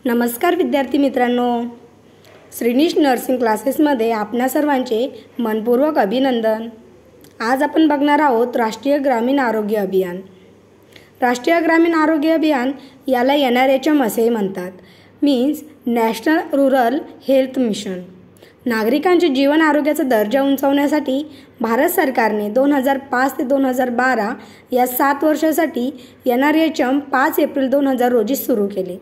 नमस्कार विद्यार्थी मित्रांनो, श्रीनिश नर्सिंग क्लासेसमध्ये आपणा सर्वांचे मनपूर्वक अभिनंदन। आज आपण बघणार आहोत राष्ट्रीय ग्रामीण आरोग्य अभियान। राष्ट्रीय ग्रामीण आरोग्य अभियान याला NRHM असे म्हणतात, means national rural health mission. नागरिकांचे जीवन आरोग्याचा दर्जा उंचावण्यासाठी भारत सरकारने 2005 ते 2012 या 7 वर्षासाठी NRHM 5 एप्रिल 2000 रोजी सुरू केले।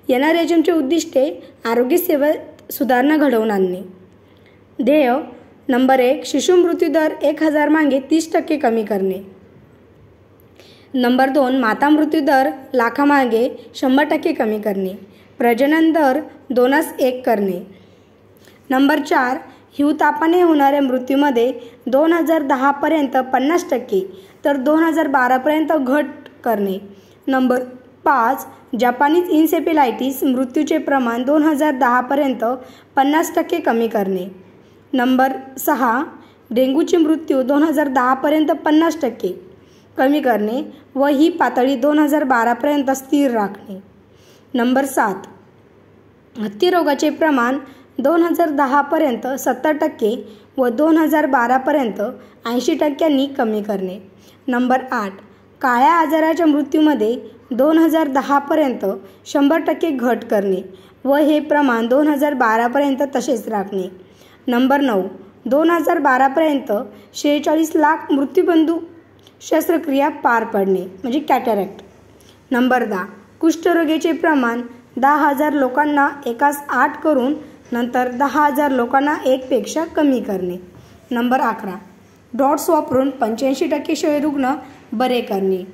NRHMचे उद्दिष्टे आरोग्य सेवेत सुधारणा घडवून आणणे। ध्येय नंबर 1, शिशु मृत्यू दर 1000 मागे 30% कमी करणे। नंबर 2, माता मृत्यू दर लाखामागे 100% कमी करणे। प्रजनन दर 2:1 करणे। नंबर 4, हिवतापाने होणाऱ्या मृत्यूमध्ये 2010 पर्यंत 50% तर 2012 पर्यंत घट करणे। नंबर 5, जपानीज इन्सेफेलायटिस मृत्यूचे प्रमाण 2010 पर्यंत 50% कमी करणे। नंबर 6, डेंग्यूचे मृत्यू 2010 पर्यंत 50% कमी करणे व ही पातळी 2012 पर्यंत स्थिर राखणे। नंबर 7, हत्ती रोगाचे प्रमाण 2010 पर्यंत 70% व 2012 पर्यंत 80% कमी करणे। नंबर 8, काळ्या आजाराच्या मृत्यूमध्ये 2010 पर्यंत 100% घट करणे व हे प्रमाण 2012 पर्यंत तसेच राखणे। नंबर 9, 2012 पर्यंत 46 लाख मृत्यूबंधू शस्त्रक्रिया पार पडणे म्हणजे कॅटॅरॅक्ट। नंबर 10, कुष्ठरोगाचे प्रमाण 10,000 लोकांना एकास 8 करून नंतर 10,000 लोकांना 1 पेक्षा कमी करणे। नंबर 11, डॉट्स वापरून 85% क्षयरुग्ण बरे करणे।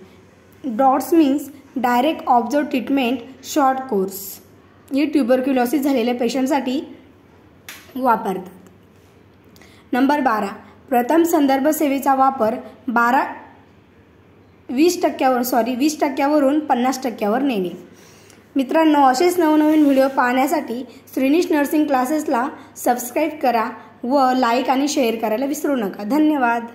DOTS means direct observe treatment short course, ही ट्युबरक्युलोसिस झालेल्या पेशंटसाठी वापरतात। नंबर 12, प्रथम संदर्भ सेवेचा वापर 20%वरून 50%वर नेणे। मित्रांनो, असेच नवनवीन व्हिडिओ पाहण्यासाठी श्रीनिश नर्सिंग क्लासेसला सबस्क्राईब करा व लाईक आणि शेअर करायला विसरू नका। धन्यवाद।